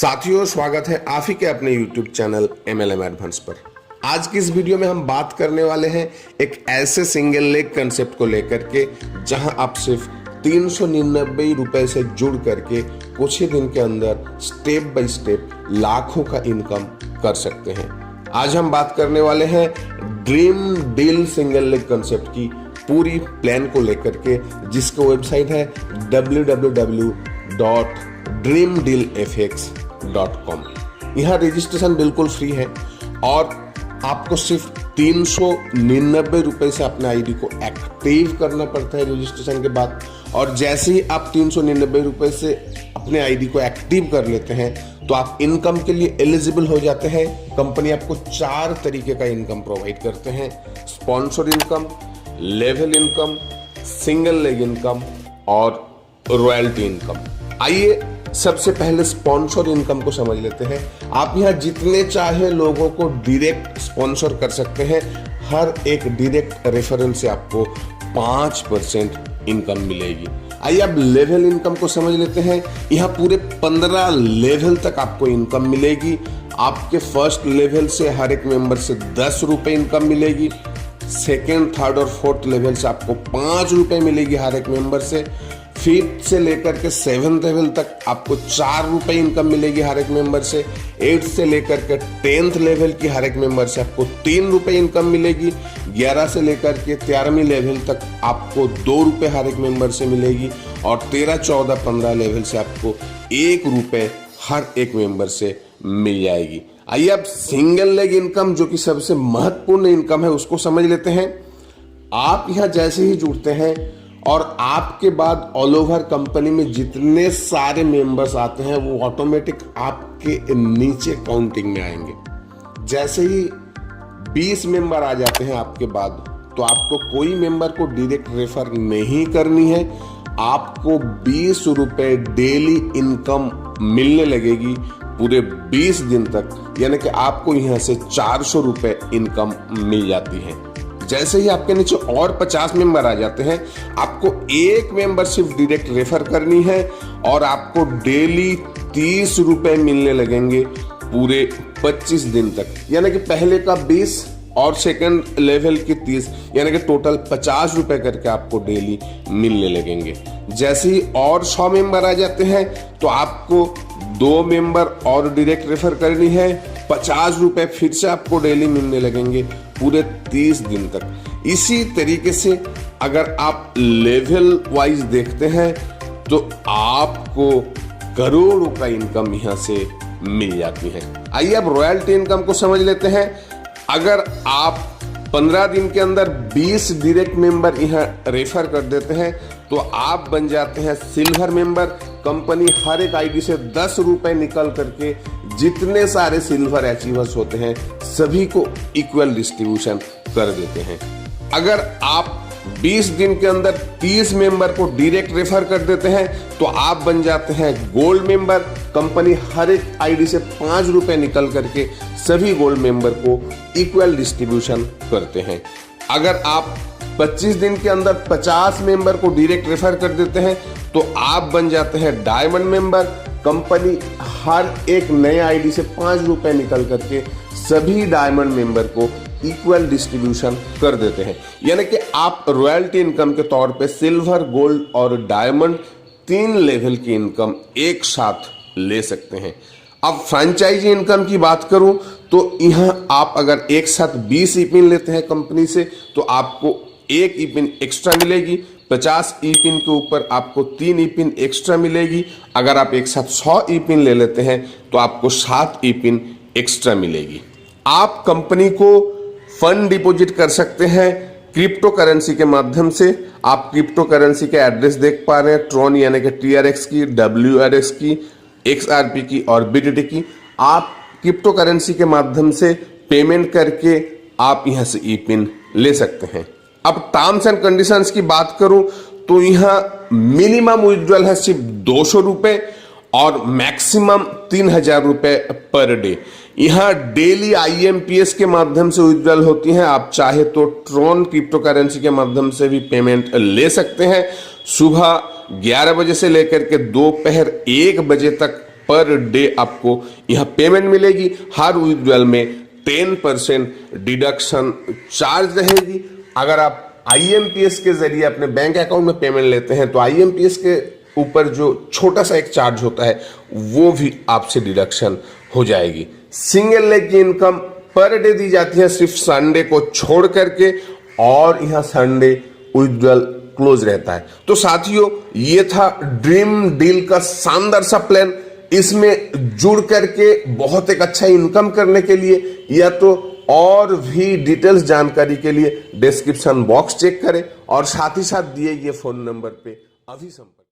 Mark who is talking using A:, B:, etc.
A: साथियों, स्वागत है आप ही के अपने YouTube चैनल MLM एडवांस पर। आज की इस वीडियो में हम बात करने वाले हैं एक ऐसे सिंगल लेग कंसेप्ट को लेकर के जहां आप सिर्फ 399 रुपए से जुड़ करके कुछ ही दिन के अंदर स्टेप बाय स्टेप लाखों का इनकम कर सकते हैं। आज हम बात करने वाले हैं dream deal single leg concept की पूरी प्लान को लेकर के, जिसका वेबसाइट है www.dreamdealfx.com। यहाँ रजिस्ट्रेशन बिल्कुल फ्री है और आपको सिर्फ 399 रुपए से अपने आईडी को एक्टिव करना पड़ता है रजिस्ट्रेशन के बाद। और जैसे ही आप 399 रुपए से अपने आईडी को एक्टिव कर लेते हैं तो आप इनकम के लिए एलिजिबल हो जाते हैं। कंपनी आपको 4 तरीके का इनकम प्रोवाइड करते हैं: sponsor income, level income, single leg income और रॉयल्टी इनकम। आइए सबसे पहले स्पॉन्सर इनकम को समझ लेते हैं। आप यहाँ जितने चाहे लोगों को डायरेक्ट स्पॉन्सर कर सकते हैं। हर एक डायरेक्ट रेफरेंस से आपको 5% इनकम मिलेगी। आइए अब लेवल इनकम को समझ लेते हैं। यहाँ पूरे 15 लेवल तक आपको इनकम मिलेगी। आपके फर्स्ट लेवल से हर एक मेंबर से 10 रुपए इनकम मिलेगी। सेकेंड, थर्ड और फोर्थ लेवल से आपको 5 रुपए मिलेगी हर एक मेंबर से। फिफ्थ से लेकर के 7th लेवल तक आपको 4 रुपए इनकम मिलेगी हर एक मेंबर से। 8th से लेकर के 10th लेवल की हर एक मेंबर से आपको 3 रुपए इनकम मिलेगी। 11 से लेकर के 13वीं लेवल तक आपको 2 रुपए हर एक मेंबर से मिलेगी। और 13, 14, 15 लेवल से आपको 1 रुपए हर एक मेंबर से मिल जाएगी। आइए अब सिंगल लेग इनकम, जो कि सबसे महत्वपूर्ण इनकम है, उसको समझ लेते हैं। आप यहाँ जैसे ही जुड़ते हैं और आपके बाद ऑल ओवर कंपनी में जितने सारे मेंबर्स आते हैं वो ऑटोमेटिक आपके नीचे काउंटिंग में आएंगे। जैसे ही 20 मेंबर आ जाते हैं आपके बाद, तो आपको कोई मेंबर को डायरेक्ट रेफर नहीं करनी है। आपको 20 रुपए डेली इनकम मिलने लगेगी पूरे 20 दिन तक, यानी कि आपको यहाँ से 400 रुपए इनकम मिल जाती है। जैसे ही आपके नीचे और 50 मेंबर आ जाते हैं, आपको एक मेंबर सिर्फ डायरेक्ट रेफर करनी है और आपको डेली 30 रुपए मिलने लगेंगे पूरे 25 दिन तक। यानी कि पहले का 20 और सेकंड लेवल की 30, यानी कि टोटल 50 रुपए करके आपको डेली मिलने लगेंगे। जैसे ही और 100 मेंबर आ जाते हैं तो आपको 2 मेंबर और डायरेक्ट रेफर करनी है। 50 रुपए फिर से आपको डेली मिलने लगेंगे पूरे 30 दिन तक। इसी तरीके से अगर आप लेवल वाइज देखते हैं तो आपको करोड़ों का इनकम यहाँ से मिल जाती है। आइए अब रॉयल्टी इनकम को समझ लेते हैं। अगर आप 15 दिन के अंदर 20 डायरेक्ट मेंबर यहाँ रेफर कर देते हैं तो आप बन जाते हैं सिल्वर मेंबर। कंपनी हर एक आईडी से 10 रुपए निकल करके जितने सारे सिल्वर अचीवर्स होते हैं सभी को इक्वल डिस्ट्रीब्यूशन कर देते हैं। अगर आप 20 दिन के अंदर 30 मेंबर को डायरेक्ट रेफर कर देते हैं तो आप बन जाते हैं गोल्ड मेंबर। कंपनी हर एक आईडी से 5 रुपए निकल करके सभी गोल्ड मेंबर को इक्वल डिस्ट्रीब्यूशन करते हैं। अगर आप 25 दिन के अंदर 50 मेंबर को डायरेक्ट रेफर कर देते हैं तो आप बन जाते हैं डायमंड मेंबर। कंपनी हर एक नए आईडी से 5 रुपए निकल करके सभी डायमंड मेंबर को इक्वल डिस्ट्रीब्यूशन कर देते हैं। यानी कि आप रॉयल्टी इनकम के तौर पे सिल्वर, गोल्ड और डायमंड 3 लेवल की इनकम एक साथ ले सकते हैं। अब फ्रेंचाइजी इनकम की बात करूं तो यहाँ आप अगर एक साथ 20 ई-पिन लेते हैं कंपनी से तो आपको 1 ई-पिन एक्स्ट्रा मिलेगी। 50 ई-पिन के ऊपर आपको 3 ई-पिन एक्स्ट्रा मिलेगी। अगर आप एक साथ 100 ई-पिन ले लेते हैं तो आपको 7 ई-पिन एक्स्ट्रा मिलेगी। आप कंपनी को फंड डिपॉजिट कर सकते हैं क्रिप्टो करेंसी के माध्यम से। आप क्रिप्टो करेंसी के एड्रेस देख पा रहे हैं, ट्रॉन यानी कि TRX की, WRX की, XRP की और BTT की। आप क्रिप्टो करेंसी के माध्यम से पेमेंट करके आप यहां से ई-पिन ले सकते हैं। अब टर्म्स एंड कंडीशंस की बात करूं तो यहाँ मिनिमम विड्रॉल है सिर्फ 200 रुपए और मैक्सिमम 3000 रुपए पर डे। यहाँ डेली IMPS के माध्यम से विड्रॉल होती हैं। आप चाहे तो ट्रॉन क्रिप्टो करेंसी के माध्यम से भी पेमेंट ले सकते हैं। सुबह 11 बजे से लेकर के दोपहर 1 बजे तक पर डे आपको यहां पेमेंट मिलेगी। हर विड्रॉल में 10% डिडक्शन चार्ज रहेगी। अगर आप IMPS के जरिए अपने बैंक अकाउंट में पेमेंट लेते हैं तो IMPS के ऊपर जो छोटा सा एक चार्ज होता है वो भी आपसे डिडक्शन हो जाएगी। सिंगल लेग की इनकम पर डे दी जाती है सिर्फ संडे को छोड़ करके, और यहां संडे विड्रॉल क्लोज रहता है। तो साथियों, ये था ड्रीम डील का शानदार सा प्लान। इसमें जुड़ करके बहुत एक अच्छा इनकम करने के लिए या तो और भी डिटेल्स जानकारी के लिए डिस्क्रिप्शन बॉक्स चेक करें और साथ ही साथ दिए गए फोन नंबर पे अभी संपर्क